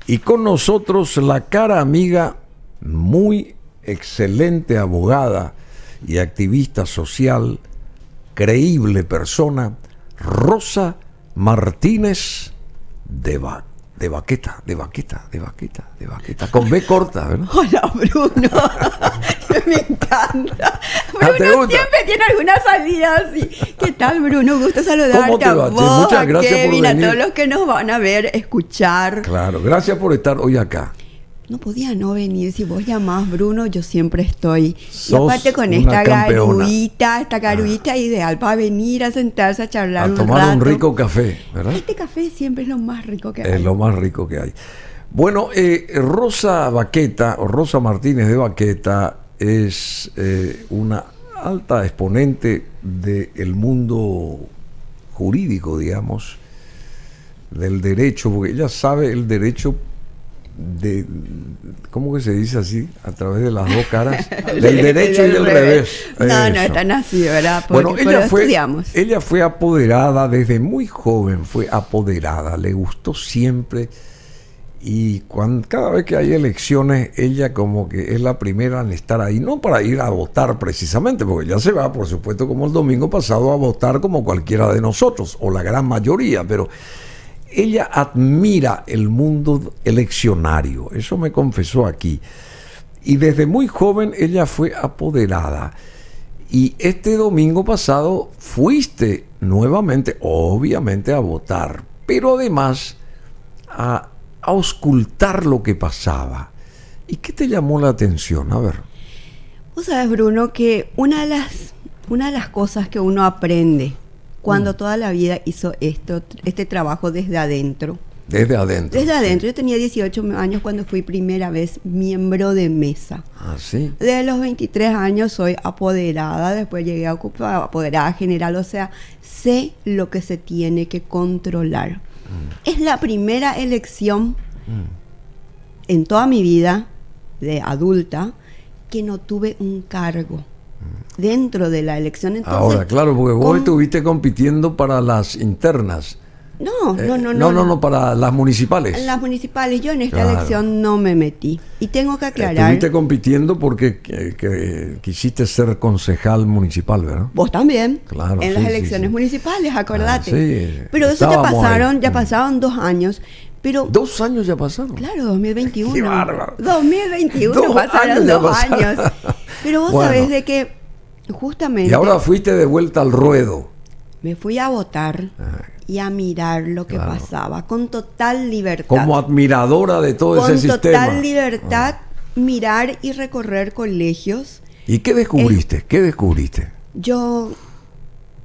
Y con nosotros la cara amiga, muy excelente abogada y activista social, creíble persona, Rosa Martínez de Baqueta, con B corta, ¿verdad? Hola, Bruno. Me encanta. Bruno siempre tiene alguna salida así. ¿Qué tal, Bruno? Gusto saludarte. ¿Cómo te va, a vos, Muchas gracias Kevin, por venir. a todos los que nos van a ver, escuchar. Claro, gracias por estar hoy acá. No podía no venir. Si vos llamás, Bruno, yo siempre estoy. Sos y aparte con una esta campeona. garuita ideal para venir a sentarse a charlar A tomar rato. un rico café, ¿verdad? Este café siempre es lo más rico que hay. Es lo más rico que hay. Bueno, Rosa Baqueta, o Rosa Martínez de Baqueta, es una alta exponente del mundo jurídico, digamos, del derecho, porque ella sabe el derecho de, ¿cómo que se dice así? A través de las dos caras, del derecho y del revés. No, Eso. no es tan así, ¿verdad? Porque Bueno, estudiamos. ella fue apoderada desde muy joven, fue apoderada, le gustó siempre. Y cada vez que hay elecciones, ella como que es la primera en estar ahí, no para ir a votar precisamente, porque ella se va, por supuesto, como el domingo pasado, a votar como cualquiera de nosotros, o la gran mayoría, pero ella admira el mundo eleccionario, eso me confesó aquí. Y desde muy joven ella fue apoderada. Y este domingo pasado fuiste nuevamente, obviamente, a votar, pero además a auscultar lo que pasaba. ¿Y qué te llamó la atención? A ver. Vos sabés, Bruno, que una de las cosas que uno aprende cuando toda la vida hizo este trabajo desde adentro. Desde adentro. Desde adentro. Yo tenía 18 años cuando fui primera vez miembro de mesa. Ah, sí. Desde los 23 años soy apoderada, después llegué a ocupar apoderada general, o sea, sé lo que se tiene que controlar. Es la primera elección en toda mi vida de adulta que no tuve un cargo dentro de la elección. Entonces, ahora, claro, porque vos estuviste compitiendo para las internas. No, para las municipales. En las municipales, yo en esta Claro. elección no me metí. Y tengo que aclarar. Estuviste compitiendo porque que quisiste ser concejal municipal, ¿verdad? Vos también, Claro, en sí, las sí, elecciones sí. municipales, acordate. Sí, pero eso estábamos ahí. ya pasaron 2 años. Pero 2 años ya pasaron. claro, 2021. ¡Qué bárbaro! 2021 2 pasaron años ya 2 pasaron. años. Pero vos Bueno. sabés de que justamente Y ahora fuiste de vuelta al ruedo. me fui a votar y a mirar lo que Claro. pasaba con total libertad. Como admiradora de todo con ese total sistema. libertad, mirar y recorrer colegios. ¿Y qué descubriste? ¿Qué descubriste? Yo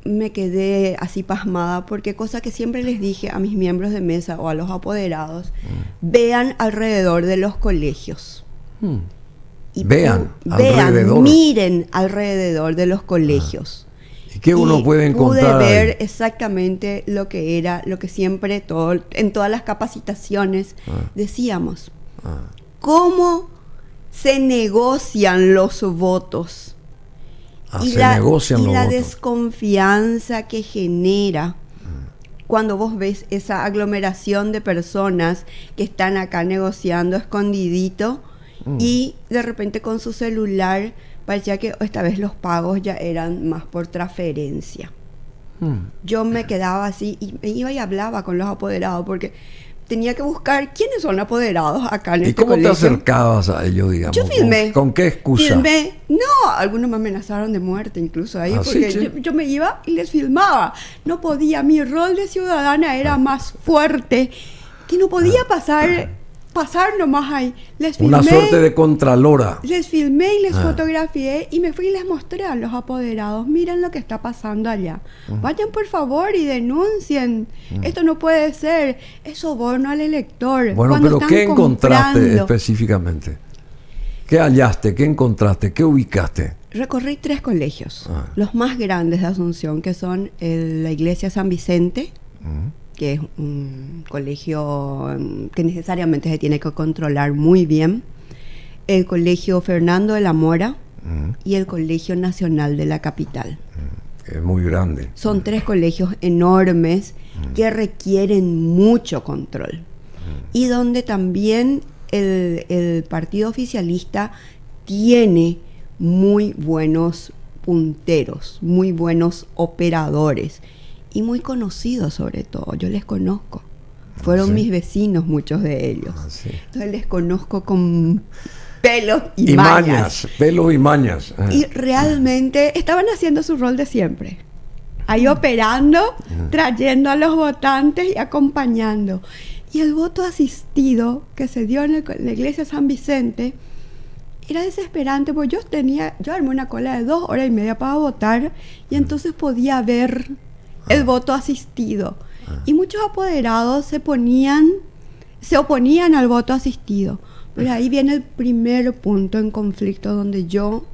me quedé así pasmada porque cosa que siempre les dije a mis miembros de mesa o a los apoderados, vean alrededor de los colegios. Y Vean alrededor. miren alrededor de los colegios. ¿Y qué uno puede encontrar Pude ver ahí? exactamente lo que era, lo que siempre en todas las capacitaciones decíamos. ¿Cómo se negocian los votos? Se negocian los la votos. desconfianza que genera cuando vos ves esa aglomeración de personas que están acá negociando escondidito y de repente con su celular parecía que esta vez los pagos ya eran más por transferencia. Yo me quedaba así y me iba y hablaba con los apoderados porque tenía que buscar quiénes son apoderados acá en ¿Y este cómo colegio. te acercabas a ellos, digamos? Yo filmé. ¿Con qué excusa? Filmé. No, algunos me amenazaron de muerte incluso ahí, ¿Ah, porque sí? yo me iba y les filmaba. No podía, mi rol de ciudadana era más fuerte, que no podía pasar nomás ahí. Les filmé. Una suerte de contralora. Les filmé y les fotografié y me fui y les mostré a los apoderados. Miren lo que está pasando allá. Vayan por favor y denuncien. Esto no puede ser. Es soborno al elector. Bueno, Cuando pero están ¿qué encontraste comprando. específicamente? ¿Qué hallaste? ¿Qué encontraste? ¿Qué ubicaste? Recorrí 3 colegios, los más grandes de Asunción, que son la Iglesia San Vicente, que es un colegio que necesariamente se tiene que controlar muy bien, el Colegio Fernando de la Mora y el Colegio Nacional de la Capital. Es muy grande. Son 3 colegios enormes que requieren mucho control. y donde también el partido oficialista tiene muy buenos punteros, muy buenos operadores y muy conocidos sobre todo. Yo les conozco. Fueron mis vecinos, muchos de ellos. Entonces les conozco con pelos y mañas. Pelos y mañas. Y realmente estaban haciendo su rol de siempre. Ahí operando, trayendo a los votantes y acompañando. Y el voto asistido que se dio en la iglesia de San Vicente era desesperante, porque yo armé una cola de 2 horas y media para votar y entonces podía ver el voto asistido. Y muchos apoderados se oponían al voto asistido. Pero ahí viene el primer punto en conflicto donde yo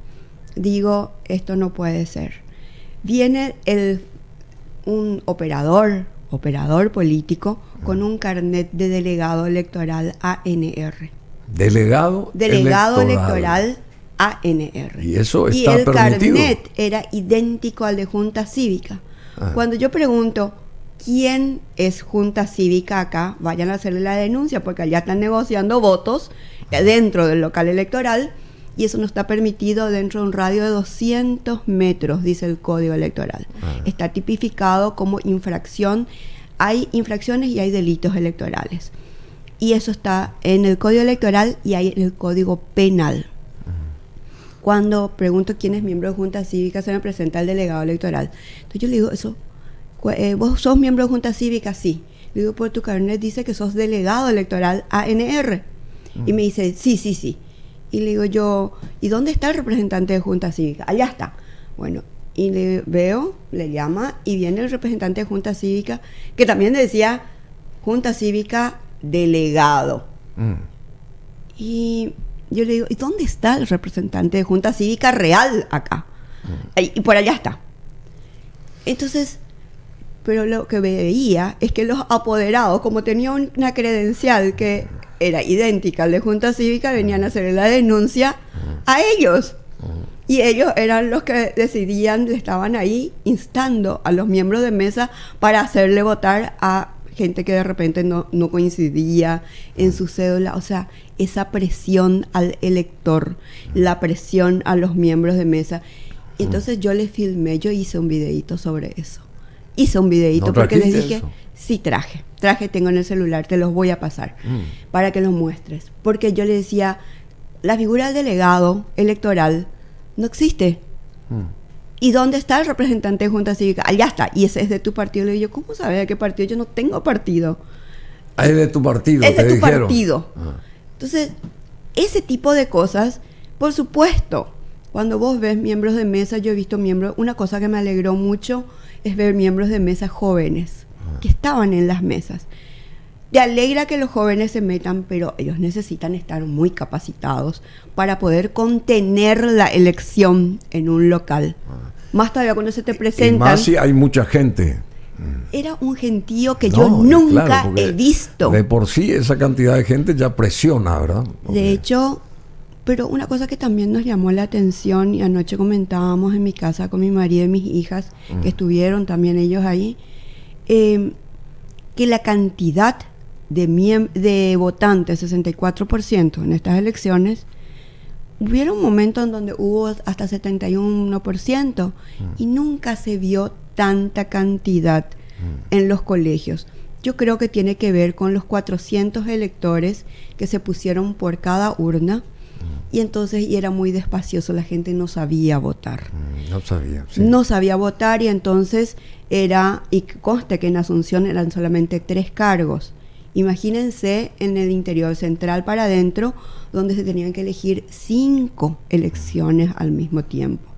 digo, esto no puede ser. Viene un operador político con un carnet de delegado electoral ANR. Delegado electoral ANR. Y eso está y el permitido. Carnet era idéntico al de Junta Cívica. Cuando yo pregunto quién es Junta Cívica acá, vayan a hacerle la denuncia, porque allá están negociando votos dentro del local electoral y eso no está permitido dentro de un radio de 200 metros, dice el Código Electoral. Está tipificado como infracción. Hay infracciones y hay delitos electorales. Y eso está en el Código Electoral y hay en el Código Penal. Cuando pregunto quién es miembro de Junta Cívica, se me presenta el delegado electoral. Entonces yo le digo, ¿vos sos miembro de Junta Cívica? Sí. Le digo, por tu carnet dice que sos delegado electoral ANR. Y me dice, sí. Y le digo yo, ¿y dónde está el representante de Junta Cívica? Allá está. Bueno, y le veo, le llama, y viene el representante de Junta Cívica, que también decía Junta Cívica delegado. Y yo le digo, ¿y dónde está el representante de Junta Cívica real acá? Y por allá está. Entonces, pero lo que veía es que los apoderados, como tenían una credencial que era idéntica al de Junta Cívica, venían a hacer la denuncia a ellos. Y ellos eran los que decidían, le estaban ahí instando a los miembros de mesa para hacerle votar a gente que de repente no coincidía en su cédula. O sea, esa presión al elector, la presión a los miembros de mesa. Entonces yo les filmé, yo hice un videíto sobre eso. ¿No Porque les dije, eso? Sí, traje, tengo en el celular, te los voy a pasar para que los muestres. Porque yo le decía, la figura del delegado electoral no existe. ¿Y dónde está el representante de Junta Cívica? Allá está, y ese es de tu partido. Le digo, ¿cómo sabes de qué partido? Yo no tengo partido. Es de tu partido, es de tu dijeron. partido. Entonces, ese tipo de cosas, por supuesto, cuando vos ves miembros de mesa, yo he visto miembros, una cosa que me alegró mucho es ver miembros de mesa jóvenes que estaban en las mesas. Te alegra que los jóvenes se metan, pero ellos necesitan estar muy capacitados para poder contener la elección en un local. Más todavía cuando se te presentan. Y más si hay mucha gente. Era un gentío que yo nunca claro, he visto. De por sí esa cantidad de gente ya presiona, ¿verdad? De hecho, pero una cosa que también nos llamó la atención, y anoche comentábamos en mi casa con mi marido y mis hijas, que estuvieron también ellos ahí, que la cantidad de votantes, 64% en estas elecciones, hubieron momentos en donde hubo hasta 71%, y nunca se vio tanta cantidad en los colegios. Yo creo que tiene que ver con los 400 electores que se pusieron por cada urna, y entonces era muy despacioso, la gente no sabía votar. No sabía votar, y entonces y conste que en Asunción eran solamente 3 cargos. Imagínense en el interior central para adentro, donde se tenían que elegir 5 elecciones al mismo tiempo.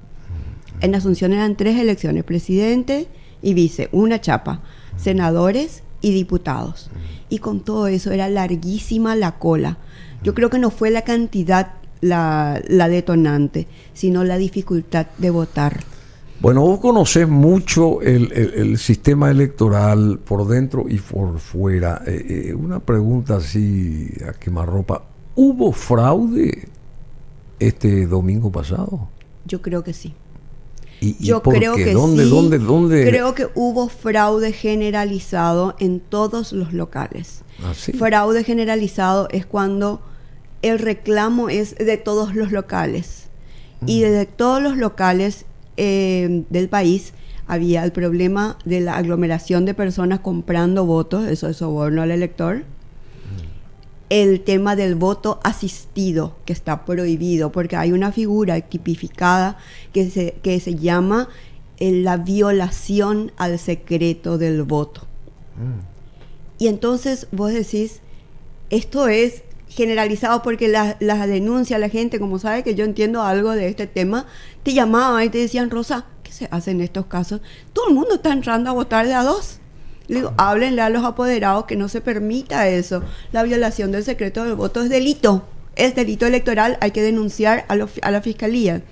En Asunción eran 3 elecciones, presidente y vice, una chapa, senadores y diputados. Y con todo eso era larguísima la cola. Yo creo que no fue la cantidad la detonante, sino la dificultad de votar. Bueno, vos conocés mucho el sistema electoral por dentro y por fuera. Una pregunta así a quemarropa. ¿Hubo fraude este domingo pasado? Yo creo que sí. ¿Y Yo por creo qué? que ¿Dónde? Creo que hubo fraude generalizado en todos los locales. ¿Ah, sí? Fraude generalizado es cuando el reclamo es de todos los locales. Y de todos los locales del país había el problema de la aglomeración de personas comprando votos, eso es soborno al elector. El tema del voto asistido, que está prohibido, porque hay una figura tipificada que se llama la violación al secreto del voto. Y entonces vos decís, esto es generalizado porque la denuncia, la gente, como sabe que yo entiendo algo de este tema, te llamaban y te decían, Rosa, ¿qué se hace en estos casos? Todo el mundo está entrando a votar de a dos. Le digo, háblenle a los apoderados que no se permita eso. La violación del secreto del voto es delito electoral, hay que denunciar a la fiscalía.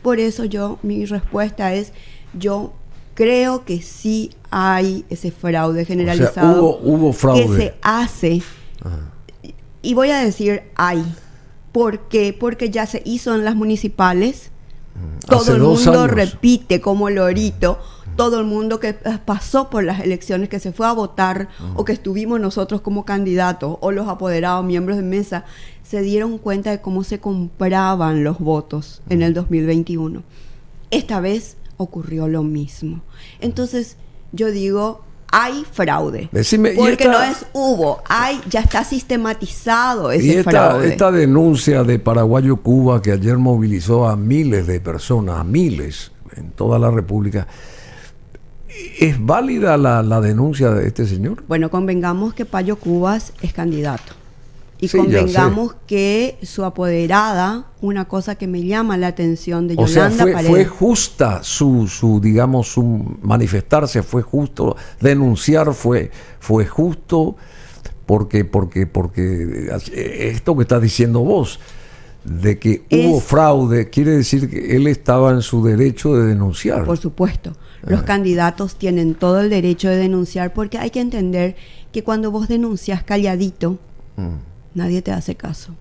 Por eso mi respuesta es, yo creo que sí hay ese fraude generalizado. O sea, hubo fraude. Que se hace. Ajá. Y voy a decir hay. ¿Por qué? Porque ya se hizo en las municipales. Todo el mundo repite como lorito. Todo el mundo que pasó por las elecciones, que se fue a votar, o que estuvimos nosotros como candidatos, o los apoderados, miembros de mesa, se dieron cuenta de cómo se compraban los votos en el 2021. Esta vez ocurrió lo mismo. Entonces, yo digo, hay fraude. Decime, porque no es ya está sistematizado ese fraude. Esta denuncia de Paraguayo Cuba, que ayer movilizó a miles de personas, a miles, en toda la República, ¿es válida la denuncia de este señor? Bueno, convengamos que Payo Cubas es candidato. Y sí, convengamos que su apoderada, una cosa que me llama la atención de Yolanda Paredes. Fue justa su manifestarse, fue justo, denunciar fue justo, porque esto que estás diciendo vos, de que hubo fraude, quiere decir que él estaba en su derecho de denunciar. Por supuesto. Los candidatos tienen todo el derecho de denunciar, porque hay que entender que cuando vos denuncias calladito, nadie te hace caso.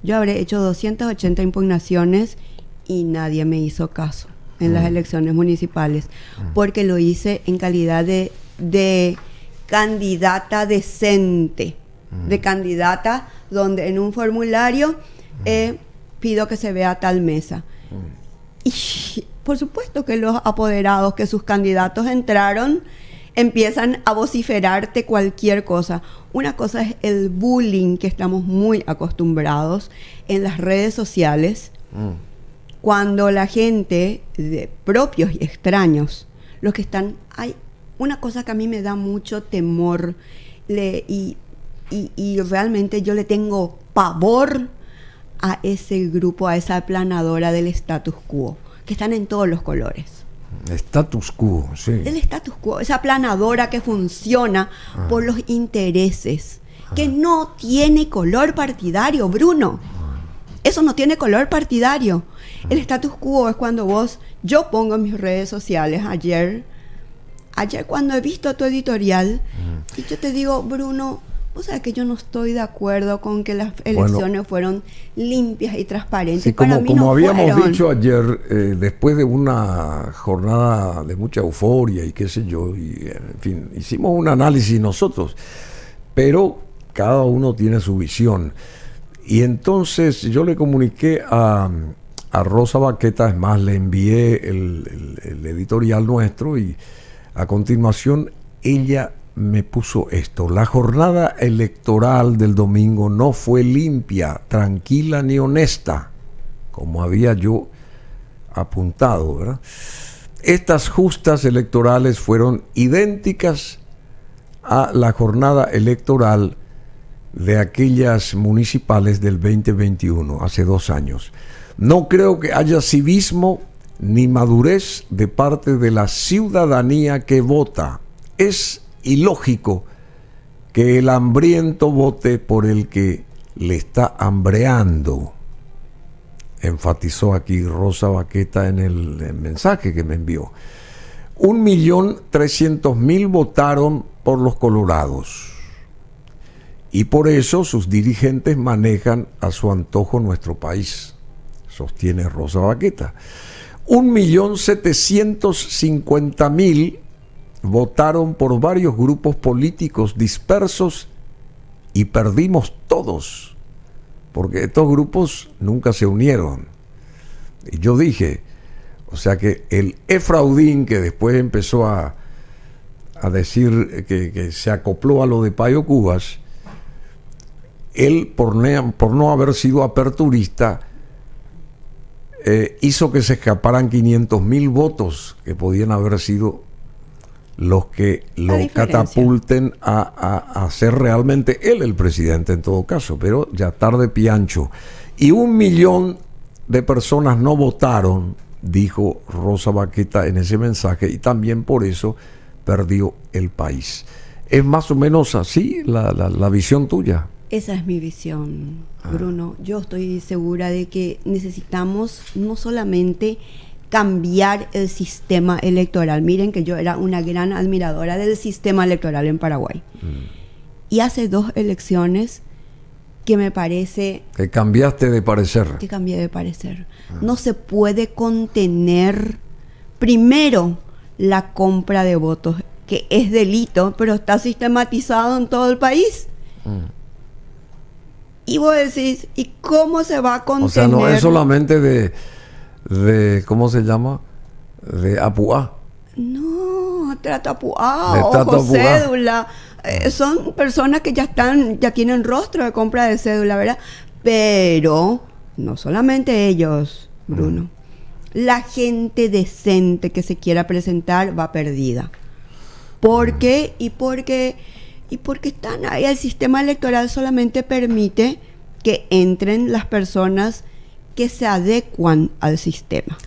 Yo habré hecho 280 impugnaciones y nadie me hizo caso en las elecciones municipales, porque lo hice en calidad de candidata decente, de candidata donde en un formulario pido que se vea tal mesa. Y por supuesto que los apoderados, que sus candidatos entraron, empiezan a vociferarte cualquier cosa. Una cosa es el bullying, que estamos muy acostumbrados en las redes sociales, cuando la gente, propios y extraños, los que están... Hay una cosa que a mí me da mucho temor y realmente yo le tengo pavor a ese grupo, a esa aplanadora del status quo, que están en todos los colores. Status quo, sí. El status quo, esa aplanadora que funciona por los intereses, que no tiene color partidario, Bruno. Eso no tiene color partidario. El status quo es cuando yo pongo en mis redes sociales ayer cuando he visto tu editorial, y yo te digo, Bruno, vos sabés que yo no estoy de acuerdo con que las elecciones fueron limpias y transparentes. Sí, como habíamos dicho ayer, después de una jornada de mucha euforia y qué sé yo, y en fin, hicimos un análisis nosotros, pero cada uno tiene su visión. Y entonces yo le comuniqué a Rosa Baqueta, es más, le envié el editorial nuestro, y a continuación ella me puso esto: la jornada electoral del domingo no fue limpia, tranquila ni honesta, como había yo apuntado, ¿verdad? Estas justas electorales fueron idénticas a la jornada electoral de aquellas municipales del 2021, hace 2 años. No creo que haya civismo ni madurez de parte de la ciudadanía que vota. Es ilógico que el hambriento vote por el que le está hambreando, enfatizó aquí Rosa Baqueta en el mensaje que me envió. 1.300.000 votaron por los colorados, y por eso sus dirigentes manejan a su antojo nuestro país, sostiene Rosa Baqueta. 1.750.000 votaron por varios grupos políticos dispersos y perdimos todos, porque estos grupos nunca se unieron. Y yo dije, o sea que el Efraudín, que después empezó a decir que se acopló a lo de Payo Cubas, él por no haber sido aperturista, hizo que se escaparan 500.000 votos que podían haber sido los que lo catapulten a ser realmente él el presidente en todo caso, pero ya tarde piancho. Y 1 millón de personas no votaron, dijo Rosa Baqueta en ese mensaje, y también por eso perdió el país. ¿Es más o menos así la visión tuya? Esa es mi visión, Bruno. Yo estoy segura de que necesitamos no solamente cambiar el sistema electoral. Miren que yo era una gran admiradora del sistema electoral en Paraguay. Y hace 2 elecciones que me parece... Que cambiaste de parecer. Que cambié de parecer. No se puede contener, primero, la compra de votos, que es delito, pero está sistematizado en todo el país. Y vos decís, ¿y cómo se va a contener? O sea, no es solamente de ¿cómo se llama? De Apuá. No, trato Apuá, ojo, cédula. Son personas que ya tienen rostro de compra de cédula, ¿verdad? Pero no solamente ellos, Bruno. La gente decente que se quiera presentar va perdida. ¿Por qué? Y porque están ahí. El sistema electoral solamente permite que entren las personas que se adecuan al sistema.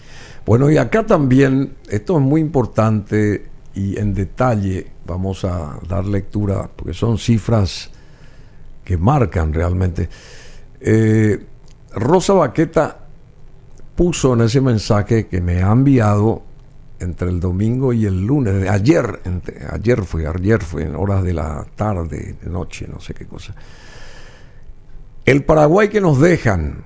Bueno, y acá también, esto es muy importante y en detalle vamos a dar lectura, porque son cifras que marcan realmente. Rosa Baqueta puso en ese mensaje que me ha enviado entre el domingo y el lunes, ayer fue en horas de la tarde, de noche, no sé qué cosa. El Paraguay que nos dejan,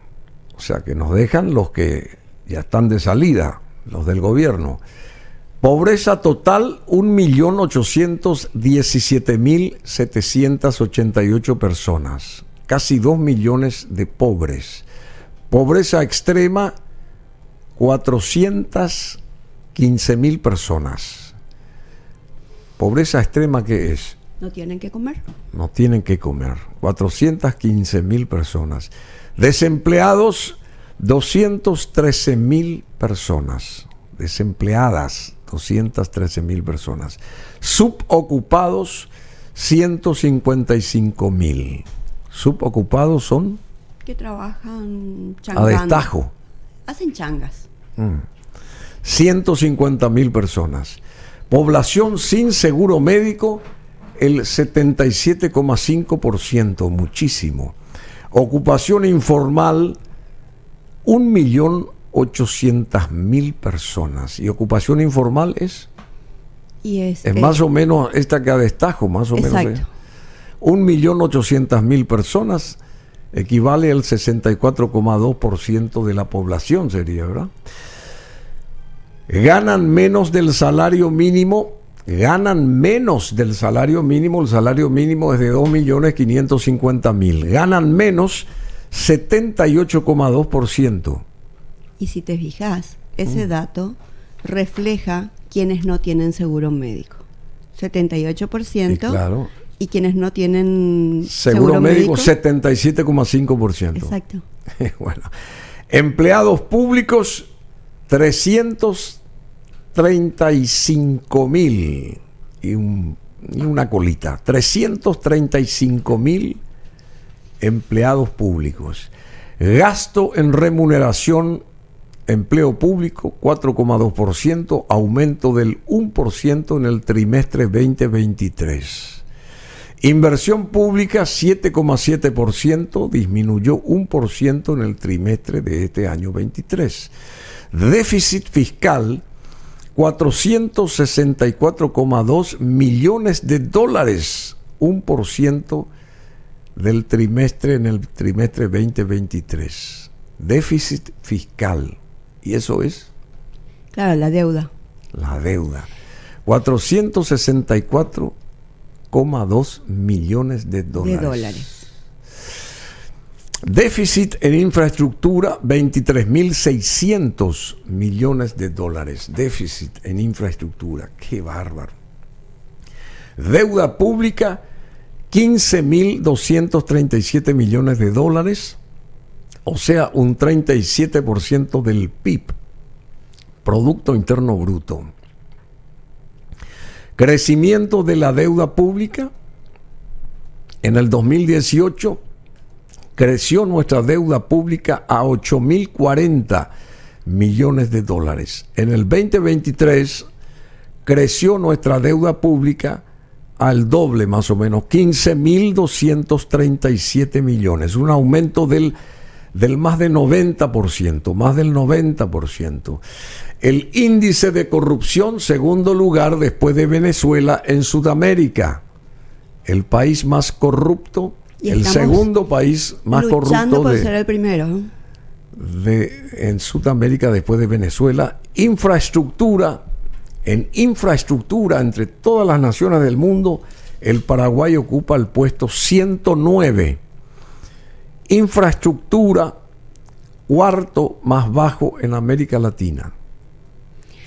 o sea, que nos dejan los que ya están de salida, los del gobierno. Pobreza total, 1.817.788 personas. Casi 2 millones de pobres. Pobreza extrema, 415.000 personas. ¿Pobreza extrema qué es? ¿No tienen que comer? No tienen que comer. 415.000 personas. Desempleados, 213.000 personas. Desempleadas, 213.000 personas. Subocupados, 155.000. Subocupados son... Que trabajan changando. A destajo. Hacen changas. 150.000 personas. Población sin seguro médico, el 77,5%, muchísimo. Ocupación informal, 1.800.000 personas. ¿Y ocupación informal es? Y es más o menos esta que a destajo, más o exacto. menos. 1.800.000 personas, equivale al 64,2% de la población, sería, ¿verdad? Ganan menos del salario mínimo. El salario mínimo es de 2.550.000. Ganan menos 78,2%. Y si te fijas, ese dato refleja quienes no tienen seguro médico. 78%. Y claro. Y quienes no tienen seguro médico, 77,5%. Exacto. Bueno, empleados públicos, 335.000 y una colita. 335.000 empleados públicos. Gasto en remuneración, empleo público, 4,2%, aumento del 1% en el trimestre 2023. Inversión pública, 7,7%, disminuyó 1% en el trimestre de este año 23. Déficit fiscal, 464,2 millones de dólares, 1% del trimestre en el trimestre 2023. Déficit fiscal. ¿Y eso es? Claro, la deuda. La deuda. 464,2 millones de dólares. De dólares. Déficit en infraestructura, 23.600 millones de dólares. Déficit en infraestructura. ¡Qué bárbaro! Deuda pública, 15.237 millones de dólares. O sea, un 37% del PIB. Producto Interno Bruto. Crecimiento de la deuda pública. En el 2018 creció nuestra deuda pública a 8.040 millones de dólares. En el 2023 creció nuestra deuda pública al doble más o menos, 15.237 millones. Un aumento del más del 90%, más del 90%. El índice de corrupción, segundo lugar después de Venezuela en Sudamérica. El país más corrupto, el segundo país más corrupto luchando por ser el primero en Sudamérica después de Venezuela. Infraestructura, entre todas las naciones del mundo, el Paraguay ocupa el puesto 109. Infraestructura, cuarto más bajo en América Latina.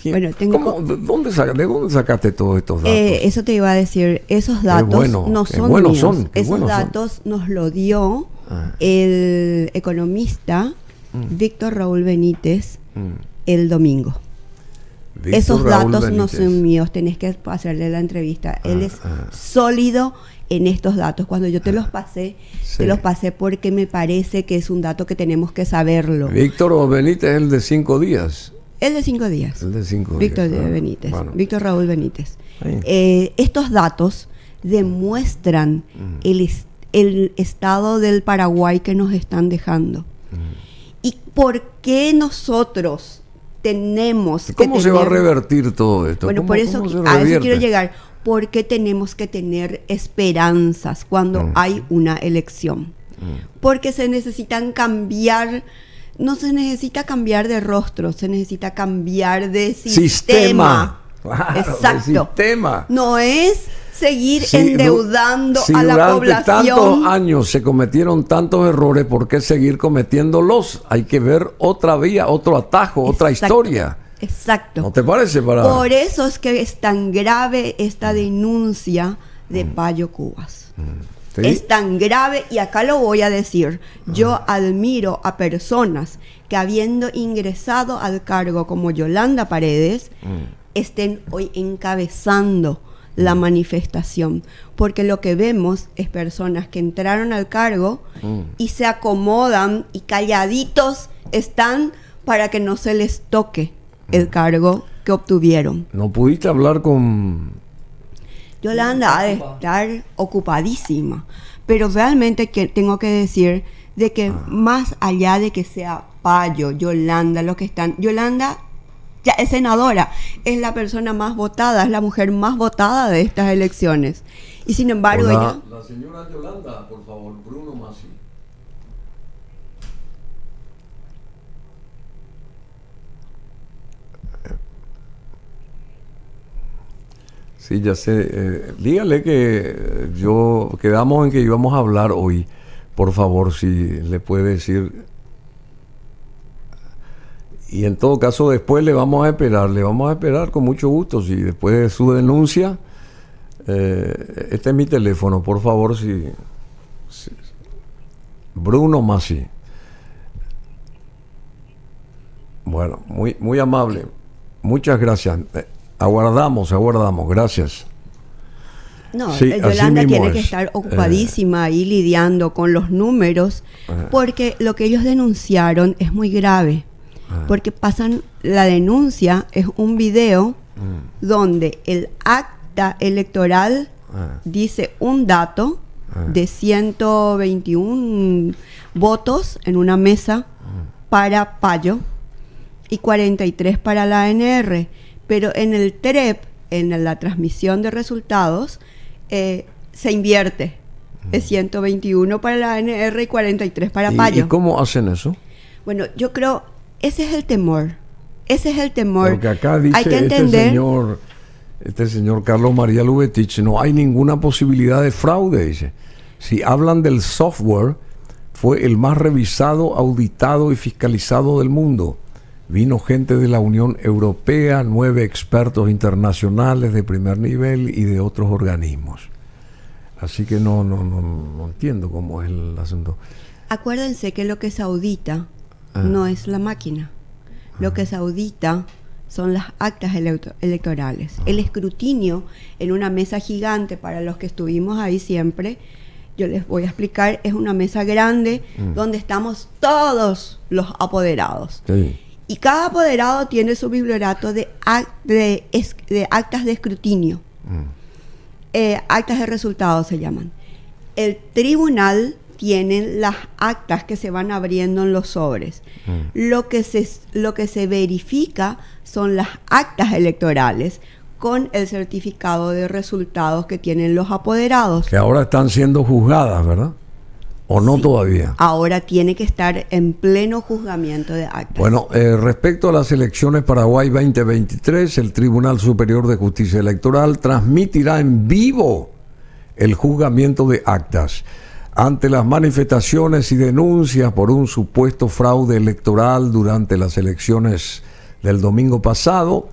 Bueno, ¿De dónde sacaste todos estos datos? Eso te iba a decir, esos datos no son míos. Esos datos nos lo dio el economista Víctor Raúl Benítez el domingo. Esos datos no son míos, tenés que hacerle la entrevista. Él es sólido en estos datos. Cuando yo te los pasé, te los pasé porque me parece que es un dato que tenemos que saberlo. Víctor Benítez es el de 5 días. El de 5 días. El de 5 días. Víctor Benítez. Bueno. Víctor Raúl Benítez. Estos datos demuestran el estado del Paraguay que nos están dejando. ¿Y por qué nosotros tenemos que ¿Cómo se va a revertir todo esto? Bueno, por eso a eso quiero llegar. ¿Por qué tenemos que tener esperanzas cuando hay una elección? Porque se necesitan cambiar. No se necesita cambiar de rostro, se necesita cambiar de sistema. Claro, exacto. De sistema. No es seguir endeudando a la población. Durante tantos años se cometieron tantos errores, ¿por qué seguir cometiéndolos? Hay que ver otra vía, otro atajo, otra historia. Exacto. ¿No te parece? Por eso es que es tan grave esta denuncia de Payo Cubas. ¿Sí? Es tan grave, y acá lo voy a decir. Yo admiro a personas que, habiendo ingresado al cargo como Yolanda Paredes, estén hoy encabezando la manifestación, porque lo que vemos es personas que entraron al cargo y se acomodan y calladitos están para que no se les toque el cargo que obtuvieron. ¿No pudiste hablar con...? Yolanda ha de estar ocupadísima, pero realmente que tengo que decir de que más allá de que sea Payo, Yolanda, lo que están, Yolanda ya es senadora, es la persona más votada, es la mujer más votada de estas elecciones, y sin embargo ella... La señora Yolanda, por favor, Bruno Masi. Sí, ya sé. Dígale que quedamos en que íbamos a hablar hoy. Por favor, si le puede decir. Y en todo caso, después le vamos a esperar con mucho gusto. Si después de su denuncia, este es mi teléfono, por favor, si Bruno Masi. Bueno, muy amable. Muchas gracias. Aguardamos, gracias. No, sí, Yolanda tiene que estar ocupadísima ahí lidiando con los números, porque lo que ellos denunciaron es muy grave. Porque la denuncia es un video donde el acta electoral dice un dato de 121 votos en una mesa para Payo y 43 para la ANR. Pero en el TREP, en la transmisión de resultados, se invierte. Es 121 para la ANR y 43 para Payo. ¿Y cómo hacen eso? Bueno, yo creo, ese es el temor. ese es el temor. Porque acá dice hay que entender, este señor Carlos María Lubetich, no hay ninguna posibilidad de fraude, dice. Si hablan del software, fue el más revisado, auditado y fiscalizado del mundo. Vino gente de la Unión Europea, 9 expertos internacionales de primer nivel y de otros organismos. Así que no entiendo cómo es el asunto. Acuérdense que lo que se audita no es la máquina. Lo que se audita son las actas electorales. El escrutinio en una mesa gigante, para los que estuvimos ahí siempre, yo les voy a explicar, es una mesa grande donde estamos todos los apoderados. Sí. Y cada apoderado tiene su bibliorato de actas de escrutinio. Actas de resultados se llaman. El tribunal tiene las actas que se van abriendo en los sobres. Lo que se verifica son las actas electorales con el certificado de resultados que tienen los apoderados. Que ahora están siendo juzgadas, ¿verdad? ¿O no todavía? Ahora tiene que estar en pleno juzgamiento de actas. Bueno, respecto a las elecciones Paraguay 2023, el Tribunal Superior de Justicia Electoral transmitirá en vivo el juzgamiento de actas. Ante las manifestaciones y denuncias por un supuesto fraude electoral durante las elecciones del domingo pasado,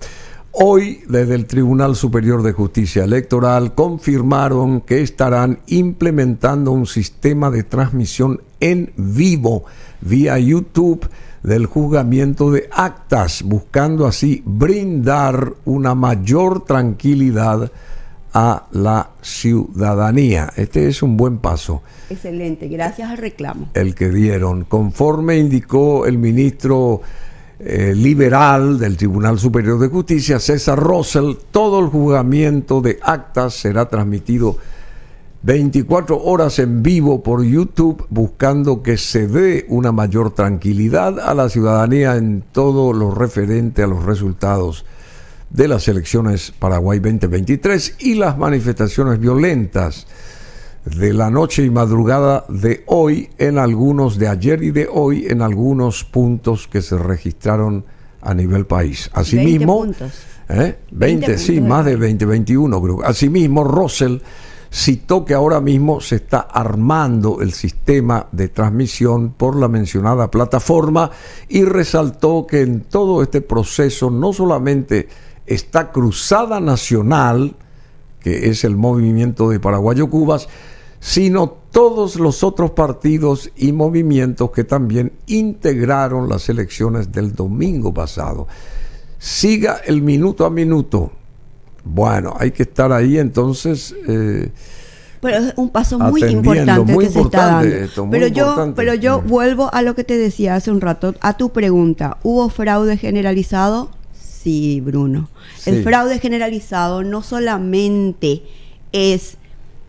hoy, desde el Tribunal Superior de Justicia Electoral, confirmaron que estarán implementando un sistema de transmisión en vivo vía YouTube del juzgamiento de actas, buscando así brindar una mayor tranquilidad a la ciudadanía. Este es un buen paso. Excelente, gracias al reclamo. El que dieron, conforme indicó el ministro liberal del Tribunal Superior de Justicia, César Rosell, todo el juzgamiento de actas será transmitido 24 horas en vivo por YouTube, buscando que se dé una mayor tranquilidad a la ciudadanía en todo lo referente a los resultados de las elecciones Paraguay 2023 y las manifestaciones violentas de la noche y madrugada de hoy, de ayer y de hoy, en algunos puntos que se registraron a nivel país. Asimismo, 20 puntos. 20, sí, más de 20, 21 creo. Asimismo, Rosell citó que ahora mismo se está armando el sistema de transmisión por la mencionada plataforma y resaltó que en todo este proceso no solamente está Cruzada Nacional, que es el movimiento de Paraguayo Cubas, sino todos los otros partidos y movimientos que también integraron las elecciones del domingo pasado. Siga el minuto a minuto. Bueno, hay que estar ahí entonces. Pero es un paso muy importante que se está dando. Pero yo vuelvo a lo que te decía hace un rato, a tu pregunta. ¿Hubo fraude generalizado? Sí, Bruno. Sí. El fraude generalizado no solamente es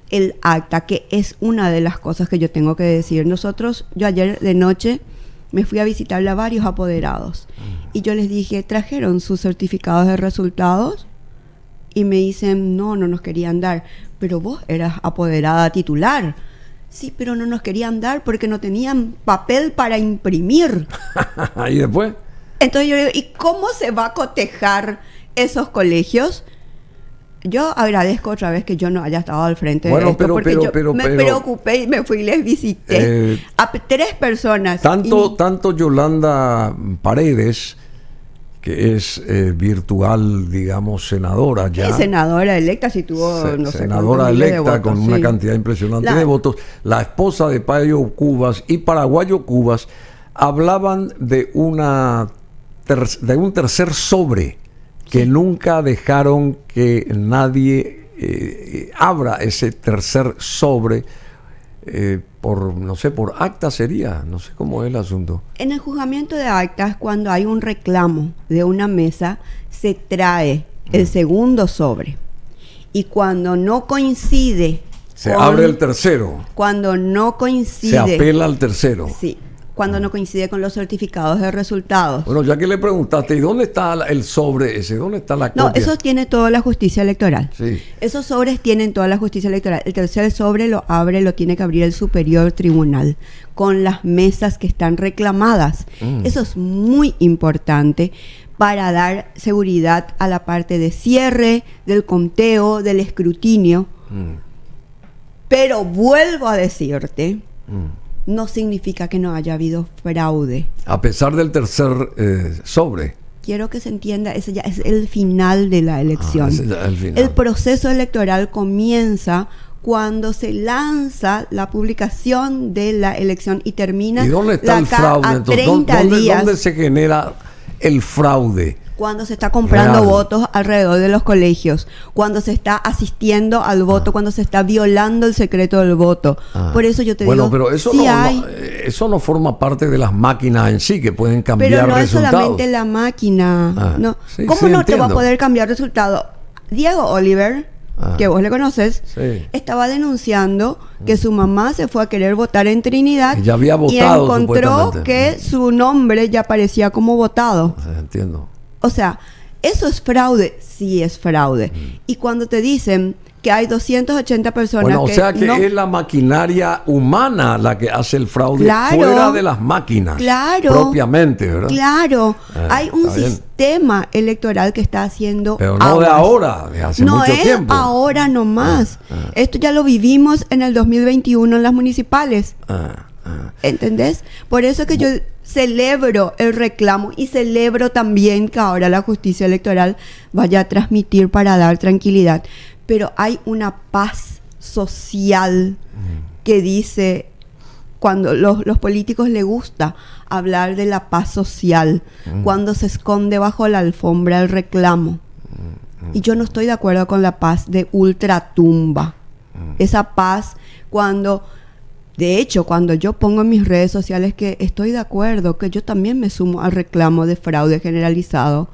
el acta, que es una de las cosas que yo tengo que decir. Yo ayer de noche me fui a visitarle a varios apoderados y yo les dije, ¿trajeron sus certificados de resultados? Y me dicen, no nos querían dar. Pero vos eras apoderada titular. Sí, pero no nos querían dar porque no tenían papel para imprimir. ¿Y después? Entonces yo digo, ¿y cómo se va a cotejar esos colegios? Yo agradezco otra vez que yo no haya estado al frente de esto, porque yo me preocupé y me fui y les visité a 3 personas. Tanto Yolanda Paredes, que es virtual, digamos, senadora ya. Sí, senadora electa, si tuvo, senadora electa con una cantidad impresionante de votos. La esposa de Payo Cubas y Paraguayo Cubas hablaban de un tercer sobre que nunca dejaron que nadie abra ese tercer sobre por acta sería, no sé cómo es el asunto. En el juzgamiento de actas, cuando hay un reclamo de una mesa, se trae el segundo sobre. Y cuando no coincide... Se abre el tercero. Cuando no coincide... Se apela al tercero. Sí. Cuando no coincide con los certificados de resultados. Bueno, ya que le preguntaste, ¿y dónde está el sobre ese? ¿Dónde está la copia? No, eso tiene toda la justicia electoral. Sí. Esos sobres tienen toda la justicia electoral. El tercer sobre lo tiene que abrir el Superior Tribunal con las mesas que están reclamadas. Eso es muy importante para dar seguridad a la parte de cierre, del conteo, del escrutinio. Pero vuelvo a decirte, no significa que no haya habido fraude. A pesar del tercer sobre. Quiero que se entienda, ese ya es el final de la elección. Ese ya es el final. El proceso electoral comienza cuando se lanza la publicación de la elección y termina. ¿Y dónde está el fraude? A 30 Entonces, días. ¿dónde se genera el fraude? Cuando se está comprando votos alrededor de los colegios, cuando se está asistiendo al voto, cuando se está violando el secreto del voto. Por eso yo te digo, bueno, pero eso, eso no forma parte de las máquinas en sí, que pueden cambiar resultados. Pero no es solamente la máquina. No. Sí, ¿Cómo sí, no entiendo. te va a poder cambiar resultado? Diego Oliver, que vos le conoces, estaba denunciando que su mamá se fue a querer votar en Trinidad ya había votado, y encontró que su nombre ya aparecía como votado. Entiendo. O sea, ¿eso es fraude? Sí es fraude. Y cuando te dicen que hay 280 personas bueno, o sea que es la maquinaria humana la que hace el fraude fuera de las máquinas propiamente, ¿verdad? Claro, hay un sistema electoral que está haciendo pero no de ahora, de hace mucho tiempo. No es ahora nomás. Esto ya lo vivimos en el 2021 en las municipales. ¿Entendés? Por eso que yo celebro el reclamo y celebro también que ahora la justicia electoral vaya a transmitir para dar tranquilidad. Pero hay una paz social que dice, cuando los políticos les gusta hablar de la paz social, cuando se esconde bajo la alfombra el reclamo. Y yo no estoy de acuerdo con la paz de ultratumba. Esa paz cuando... De hecho, cuando yo pongo en mis redes sociales que estoy de acuerdo, que yo también me sumo al reclamo de fraude generalizado,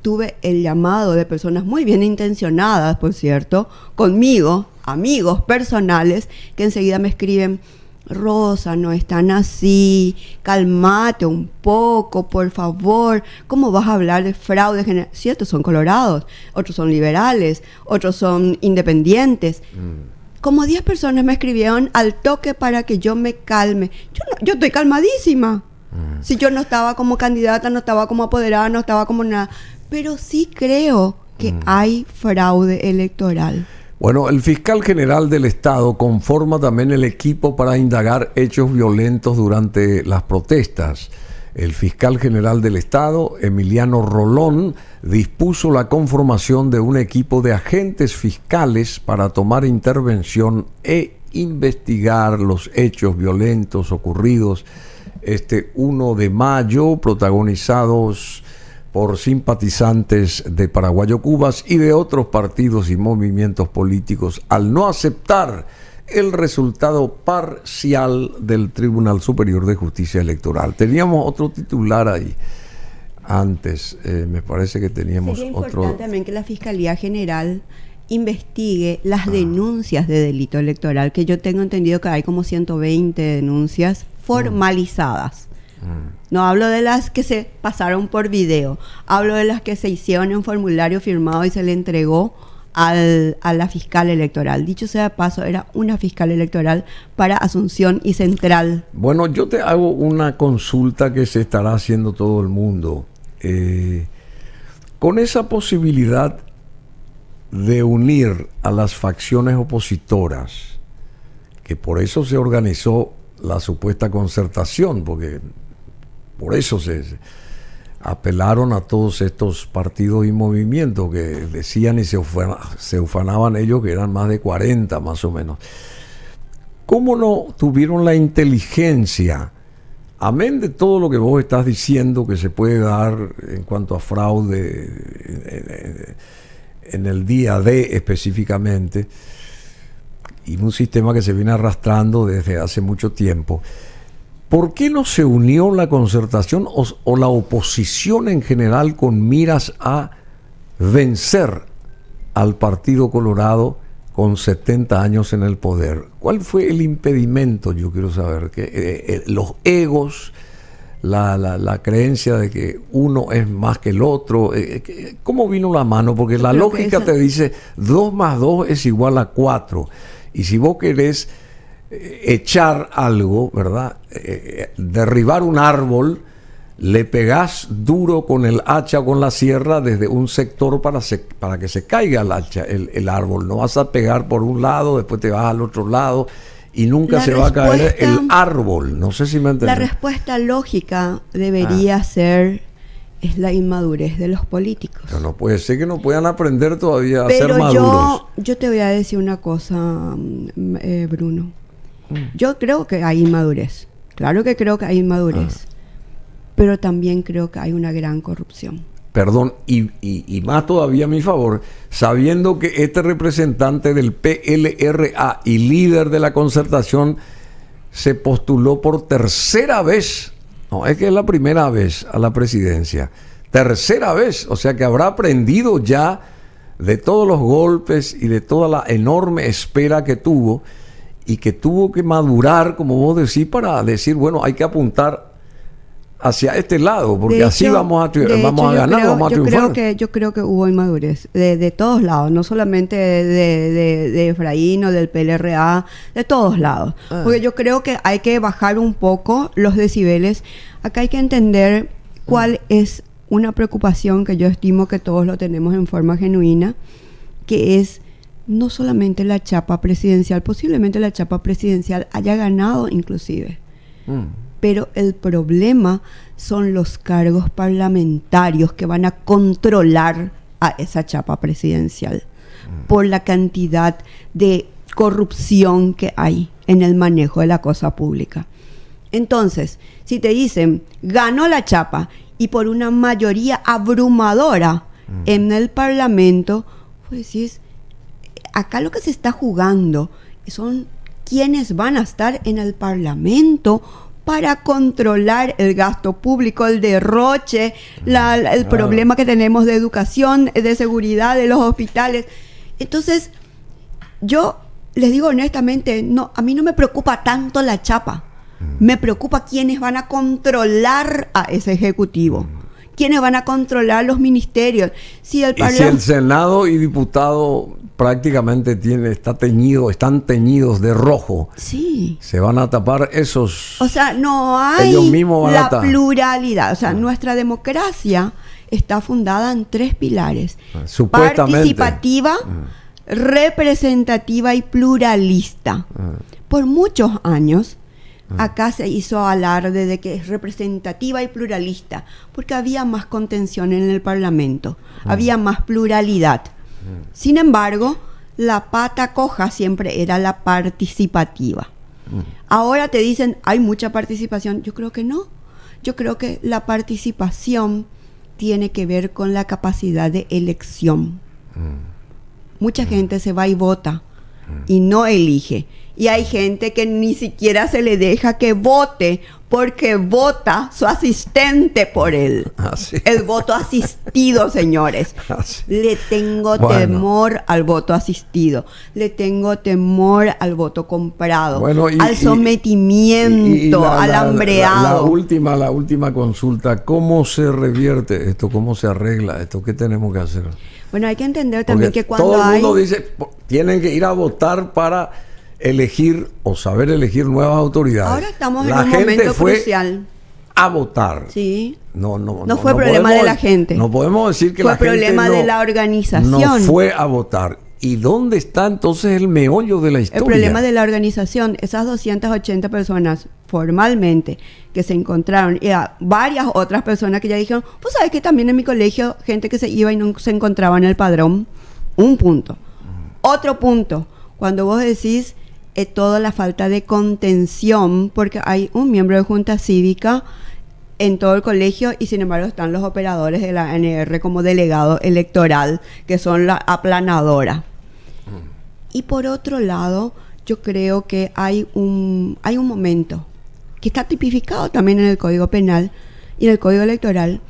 tuve el llamado de personas muy bien intencionadas, por cierto, conmigo, amigos personales, que enseguida me escriben: Rosa, no es tan así, cálmate un poco, por favor, ¿cómo vas a hablar de fraude general? Cierto, son colorados, otros son liberales, otros son independientes. Como 10 personas me escribieron al toque para que yo me calme. Yo estoy calmadísima. Si yo no estaba como candidata, no estaba como apoderada, no estaba como nada. Pero sí creo que hay fraude electoral. Bueno, el fiscal general del Estado conforma también el equipo para indagar hechos violentos durante las protestas. El fiscal general del Estado, Emiliano Rolón, dispuso la conformación de un equipo de agentes fiscales para tomar intervención e investigar los hechos violentos ocurridos este 1 de mayo, protagonizados por simpatizantes de Paraguayo Cubas y de otros partidos y movimientos políticos, al no aceptar el resultado parcial del Tribunal Superior de Justicia Electoral. Teníamos otro titular ahí antes, me parece que teníamos Sería otro. Importante también que la Fiscalía General investigue las denuncias de delito electoral, que yo tengo entendido que hay como 120 denuncias formalizadas. No hablo de las que se pasaron por video, hablo de las que se hicieron en formulario firmado y se le entregó a la fiscal electoral. Dicho sea de paso, era una fiscal electoral para Asunción y Central. Bueno, yo te hago una consulta que se estará haciendo todo el mundo. Con esa posibilidad de unir a las facciones opositoras, que por eso se organizó la supuesta concertación, porque por eso se apelaron a todos estos partidos y movimientos que decían y se ufanaban ellos que eran más de 40 más o menos. ¿Cómo no tuvieron la inteligencia, amén de todo lo que vos estás diciendo que se puede dar en cuanto a fraude en el día D específicamente, y un sistema que se viene arrastrando desde hace mucho tiempo? ¿Por qué no se unió la concertación o la oposición en general con miras a vencer al Partido Colorado con 70 años en el poder? ¿Cuál fue el impedimento? Yo quiero saber. Que los egos, la creencia de que uno es más que el otro. ¿Cómo vino la mano? Porque la lógica te dice 2 más 2 es igual a 4. Y si vos querés echar algo, ¿verdad? Derribar un árbol, le pegás duro con el hacha o con la sierra desde un sector para que se caiga el hacha, el árbol. No vas a pegar por un lado, después te vas al otro lado y nunca se va a caer el árbol. No sé si me entendés. La respuesta lógica debería ser, es la inmadurez de los políticos. Pero no puede ser que no puedan aprender todavía a ser maduros. Yo te voy a decir una cosa, Bruno. Yo creo que hay inmadurez. Claro que creo que hay inmadurez. Pero también creo que hay una gran corrupción. Perdón, y más todavía a mi favor, sabiendo que este representante del PLRA y líder de la concertación se postuló por tercera vez, no, es que es la primera vez a la presidencia, tercera vez, o sea que habrá aprendido ya de todos los golpes y de toda la enorme espera que tuvo, y que tuvo que madurar, como vos decís, para decir, bueno, hay que apuntar hacia este lado, porque así vamos a ganar, vamos a triunfar. Yo creo que hubo inmadurez de todos lados, no solamente de Efraín o del PLRA, de todos lados. Porque yo creo que hay que bajar un poco los decibeles. Acá hay que entender cuál es una preocupación que yo estimo que todos lo tenemos en forma genuina, que es no solamente la chapa presidencial, posiblemente la chapa presidencial haya ganado inclusive. Pero el problema son los cargos parlamentarios que van a controlar a esa chapa presidencial por la cantidad de corrupción que hay en el manejo de la cosa pública. Entonces, si te dicen, ganó la chapa y por una mayoría abrumadora en el Parlamento, pues decís, acá lo que se está jugando son quienes van a estar en el Parlamento para controlar el gasto público, el derroche, el problema que tenemos de educación, de seguridad, de los hospitales. Entonces, yo les digo honestamente, no, a mí no me preocupa tanto la chapa. Me preocupa quiénes van a controlar a ese ejecutivo. ¿Quiénes van a controlar los ministerios? Si el Senado y diputado prácticamente están teñidos de rojo. Sí. Se van a tapar esos. O sea, no hay la pluralidad. O sea, nuestra democracia está fundada en 3 pilares. Supuestamente. Participativa, representativa y pluralista. Por muchos años, acá se hizo alarde de que es representativa y pluralista, porque había más contención en el Parlamento, había más pluralidad. Sin embargo, la pata coja siempre era la participativa. Ahora te dicen, hay mucha participación. Yo creo que no. Yo creo que la participación tiene que ver con la capacidad de elección. Mucha gente se va y vota y no elige. Y hay gente que ni siquiera se le deja que vote porque vota su asistente por él. El voto asistido, señores. Le tengo temor al voto asistido. Le tengo temor al voto comprado. Al sometimiento, al hambreado. La última consulta. ¿Cómo se revierte esto? ¿Cómo se arregla esto? ¿Qué tenemos que hacer? Bueno, hay que entender también que cuando todo el mundo dice, tienen que ir a votar para elegir o saber elegir nuevas autoridades. Ahora estamos en un momento crucial. A votar. Sí. No fue problema de la gente. No podemos decir que fue la gente problema de la organización. No fue a votar. ¿Y dónde está entonces el meollo de la historia? El problema de la organización. Esas 280 personas formalmente que se encontraron y a varias otras personas que ya dijeron, pues sabes que también en mi colegio gente que se iba y no se encontraba en el padrón. Un punto. Otro punto. Cuando vos decís toda la falta de contención, porque hay un miembro de Junta Cívica en todo el colegio y sin embargo están los operadores de la ANR como delegado electoral, que son la aplanadora. Y por otro lado, yo creo que hay un momento que está tipificado también en el Código Penal y en el Código Electoral,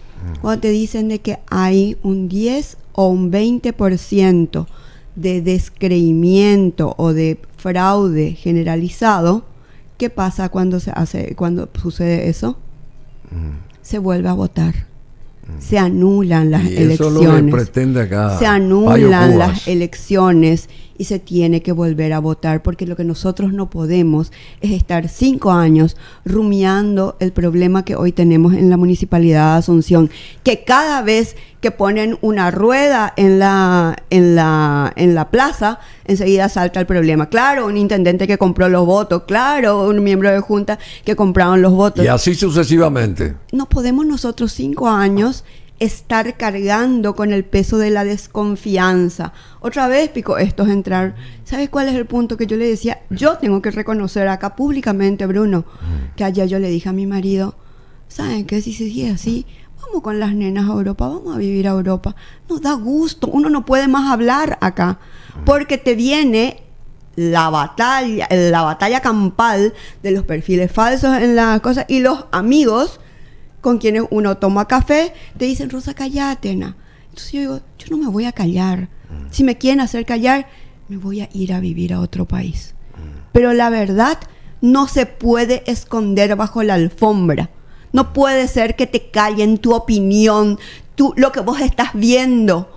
cuando te dicen de que hay un 10 o un 20% de descreimiento o de fraude generalizado. ¿Qué pasa cuando sucede eso? Se vuelve a votar. Se anulan las elecciones. Eso es lo que pretende acá se anulan las elecciones y se tiene que volver a votar, porque lo que nosotros no podemos es estar 5 años rumiando el problema que hoy tenemos en la Municipalidad de Asunción, que cada vez que ponen una rueda en la plaza, enseguida salta el problema. Claro, un intendente que compró los votos, claro, un miembro de junta que compraron los votos. Y así sucesivamente. No podemos nosotros 5 años estar cargando con el peso de la desconfianza. Otra vez, Pico, esto es entrar. ¿Sabes cuál es el punto que yo le decía? Yo tengo que reconocer acá públicamente, Bruno, que ayer yo le dije a mi marido, ¿saben qué? Si se sigue así, vamos con las nenas a Europa, vamos a vivir a Europa. Nos da gusto, uno no puede más hablar acá, porque te viene la batalla campal de los perfiles falsos en las cosas, y los amigos con quienes uno toma café, te dicen, Rosa, cállate, Ana. Entonces yo digo, yo no me voy a callar. Si me quieren hacer callar, me voy a ir a vivir a otro país. Pero la verdad no se puede esconder bajo la alfombra. No puede ser que te callen tu opinión, lo que vos estás viendo.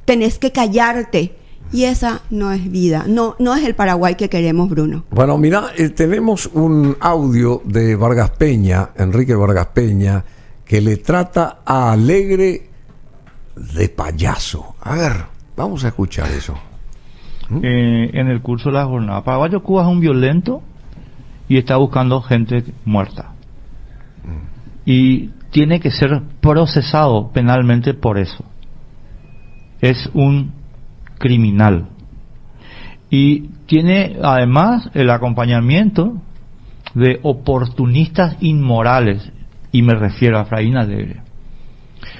Tenés que callarte. Y esa no es vida, no es el Paraguay que queremos, Bruno. Bueno, mira, tenemos un audio de Vargas Peña, Enrique Vargas Peña, que le trata a Alegre de payaso. A ver, vamos a escuchar eso. En el curso de la jornada, Paraguayo Cuba es un violento y está buscando gente muerta. Y tiene que ser procesado penalmente por eso. Es un criminal y tiene además el acompañamiento de oportunistas inmorales, y me refiero a Efraín Alegre,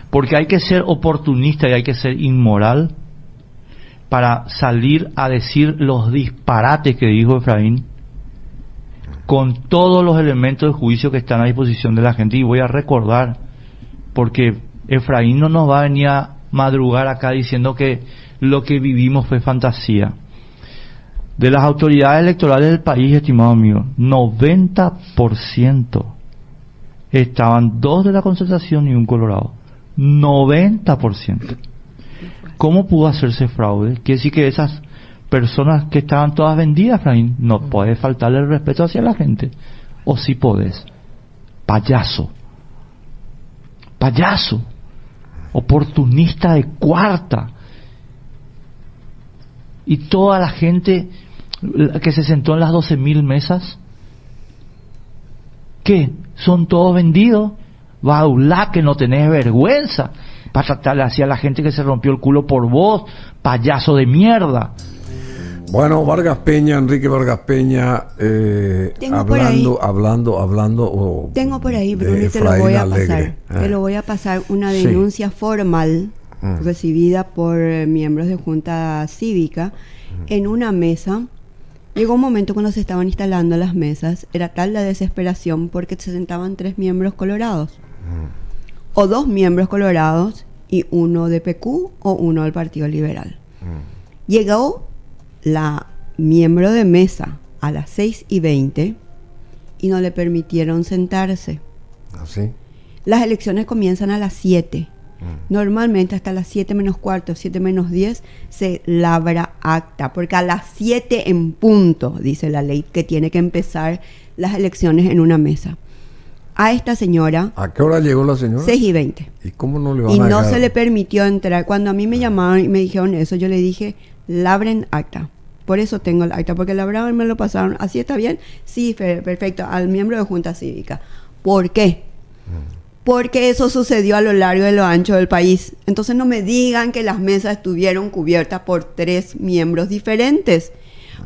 porque hay que ser oportunista y hay que ser inmoral para salir a decir los disparates que dijo Efraín, con todos los elementos de juicio que están a disposición de la gente. Y voy a recordar, porque Efraín no nos va a venir a madrugar acá diciendo que lo que vivimos fue fantasía. De las autoridades electorales del país, estimado amigo, 90% estaban 2 de la Concertación y un Colorado. 90%. ¿Cómo pudo hacerse fraude? Quiere decir que esas personas que estaban todas vendidas, Efraín, no puedes faltarle el respeto hacia la gente. ¿O sí podés? Payaso. Payaso. Oportunista de cuarta. Y toda la gente que se sentó en las 12.000 mesas, ¿qué? ¿Son todos vendidos? Baulá, que no tenés vergüenza para tratarle así a la gente que se rompió el culo por vos, payaso de mierda. Bueno, Vargas Peña, Enrique Vargas Peña, hablando. Tengo por ahí, Bruno, y te lo voy a pasar. Te lo voy a pasar una denuncia formal recibida por miembros de Junta Cívica en una mesa. Llegó un momento cuando se estaban instalando las mesas, era tal la desesperación porque se sentaban 3 miembros colorados, o 2 miembros colorados y uno de PQ o uno del Partido Liberal. Llegó la miembro de mesa a las 6:20 y no le permitieron sentarse. ¿Así? Las elecciones comienzan a las 7. Normalmente hasta las 7 menos cuarto, 7 menos 10 se labra acta, porque a las 7 en punto, dice la ley, que tiene que empezar las elecciones en una mesa. A esta señora... ¿A qué hora llegó la señora? 6:20. ¿Y cómo no le van a Y no dejar? se le permitió entrar. Cuando a mí me llamaron y me dijeron eso, yo le dije, labren acta. Por eso tengo el acta, porque labraron, me lo pasaron. ¿Así está bien? Sí, perfecto, al miembro de Junta Cívica. ¿Por qué? Porque eso sucedió a lo largo y lo ancho del país. Entonces no me digan que las mesas estuvieron cubiertas por 3 miembros diferentes.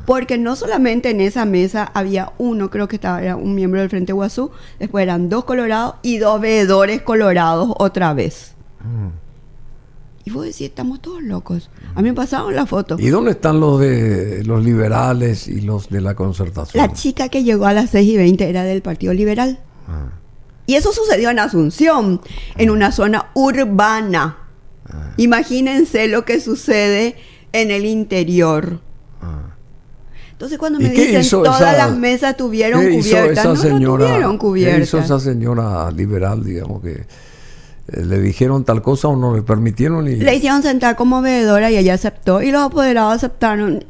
Porque no solamente en esa mesa había uno, creo que era un miembro del Frente Guazú, después eran 2 colorados y 2 veedores colorados otra vez. Y vos decís, estamos todos locos. A mí me pasaron la foto. ¿Y dónde están los de los liberales y los de la Concertación? La chica que llegó a las 6:20 era del Partido Liberal. Y eso sucedió en Asunción, en una zona urbana. Imagínense lo que sucede en el interior. Entonces cuando me dicen todas las mesas tuvieron cubiertas, no tuvieron cubiertas. ¿Qué hizo esa señora liberal, digamos, que le dijeron tal cosa o no le permitieron. Y le hicieron sentar como veedora y ella aceptó. Y los apoderados aceptaron.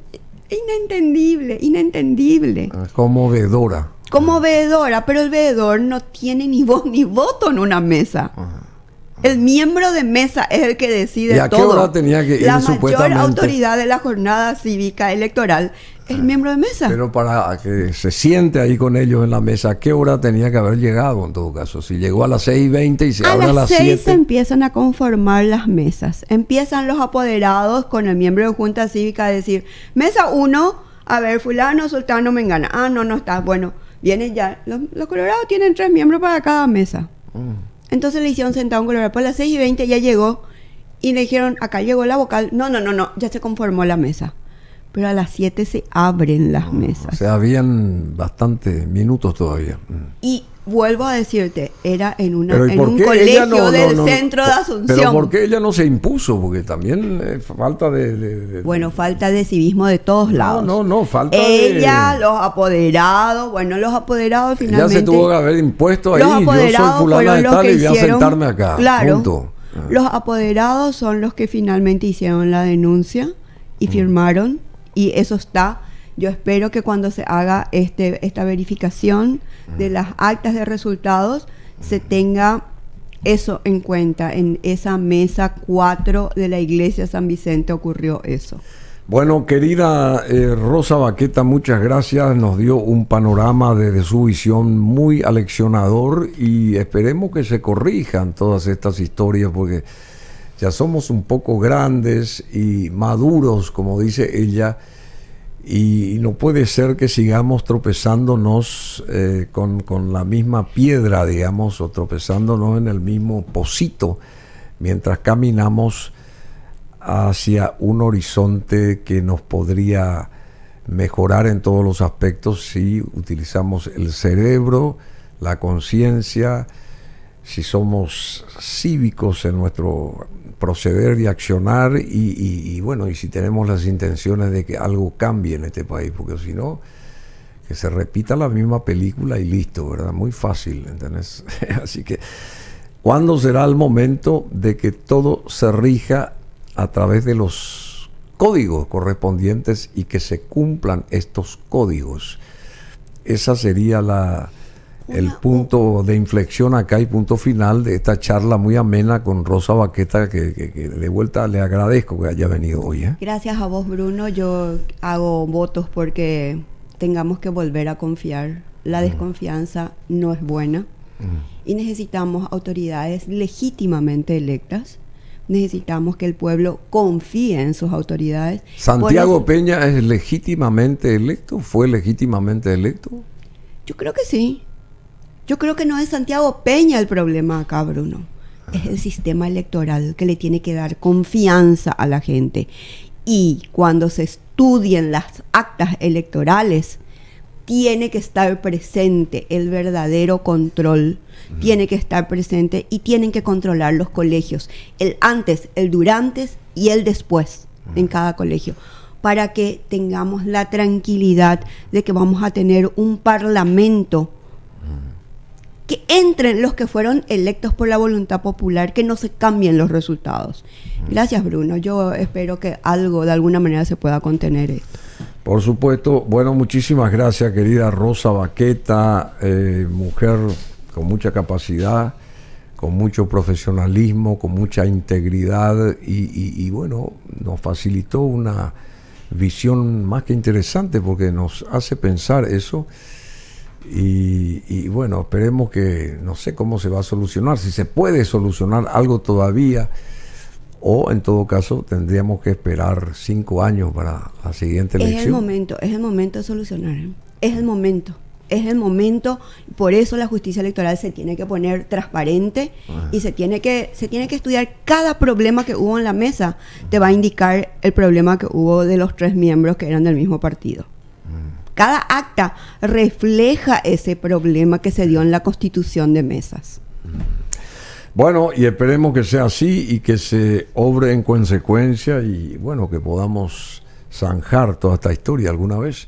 Inentendible, inentendible. Como veedora. Como veedora, pero el veedor no tiene ni voz ni voto en una mesa. El miembro de mesa es el que decide ¿Y a todo. qué hora tenía que ir, la mayor supuestamente? autoridad de la jornada cívica electoral es el miembro de mesa. Pero para que se siente ahí con ellos en la mesa, ¿a qué hora tenía que haber llegado en todo caso? Si llegó a las 6:20 y se abre a las 6 7. se empiezan a conformar las mesas. Empiezan los apoderados con el miembro de Junta Cívica a decir, mesa 1, a ver, fulano, sultano, mengana. Ah, no está. Bueno, vienen ya. Los colorados tienen 3 miembros para cada mesa. Entonces le hicieron sentar a un colorado. Pues a las 6:20 ya llegó y le dijeron, acá llegó la vocal. No, ya se conformó la mesa. Pero a las 7 se abren las mesas. O sea, habían bastantes minutos todavía. Y vuelvo a decirte, era en un Pero, ¿y por qué colegio ella del centro de Asunción. Pero ¿por qué ella no se impuso? Porque también falta de... Bueno, falta de civismo de todos lados. No, falta ella, los apoderados, los apoderados finalmente... Ella se tuvo que haber impuesto ahí, los yo soy apoderados fulana de fueron los tal que y voy a hicieron, sentarme acá, claro, punto. Los apoderados son los que finalmente hicieron la denuncia y firmaron, y eso está. Yo espero que cuando se haga esta verificación de las actas de resultados, se tenga eso en cuenta. En esa mesa 4 de la iglesia San Vicente ocurrió eso. Bueno, querida Rosa Baqueta, muchas gracias. Nos dio un panorama desde su visión muy aleccionador y esperemos que se corrijan todas estas historias porque ya somos un poco grandes y maduros, como dice ella, y no puede ser que sigamos tropezándonos con la misma piedra, digamos, o tropezándonos en el mismo pocito mientras caminamos hacia un horizonte que nos podría mejorar en todos los aspectos si utilizamos el cerebro, la conciencia, si somos cívicos en nuestro proceder y accionar y bueno, y si tenemos las intenciones de que algo cambie en este país, porque si no, que se repita la misma película y listo, ¿verdad? Muy fácil, ¿entendés? Así que, ¿cuándo será el momento de que todo se rija a través de los códigos correspondientes y que se cumplan estos códigos? Esa sería el punto de inflexión acá y punto final de esta charla muy amena con Rosa Baqueta, que de vuelta le agradezco que haya venido hoy. Gracias a vos, Bruno. Yo hago votos porque tengamos que volver a confiar. La desconfianza no es buena y necesitamos autoridades legítimamente electas. Necesitamos que el pueblo confíe en sus autoridades. ¿Santiago Peña es legítimamente electo? ¿Fue legítimamente electo? Yo creo que sí. Yo creo que no es Santiago Peña el problema acá, Bruno. Es el sistema electoral que le tiene que dar confianza a la gente. Y cuando se estudien las actas electorales, tiene que estar presente el verdadero control. Tiene que estar presente y tienen que controlar los colegios. El antes, el durante y el después en cada colegio. Para que tengamos la tranquilidad de que vamos a tener un parlamento que entren los que fueron electos por la voluntad popular, que no se cambien los resultados. Gracias, Bruno. Yo espero que algo, de alguna manera, se pueda contener esto. Por supuesto. Bueno, muchísimas gracias, querida Rosa Baqueta, mujer con mucha capacidad, con mucho profesionalismo, con mucha integridad y bueno, nos facilitó una visión más que interesante porque nos hace pensar eso. Y bueno, esperemos que, no sé cómo se va a solucionar, si se puede solucionar algo todavía, o en todo caso tendríamos que esperar 5 años para la siguiente elección. Es el momento de solucionar, es el momento, por eso la justicia electoral se tiene que poner transparente y se tiene que estudiar cada problema que hubo en la mesa. Te va a indicar el problema que hubo de los 3 miembros que eran del mismo partido. Cada acta refleja ese problema que se dio en la constitución de mesas. Bueno, y esperemos que sea así y que se obre en consecuencia y bueno, que podamos zanjar toda esta historia alguna vez.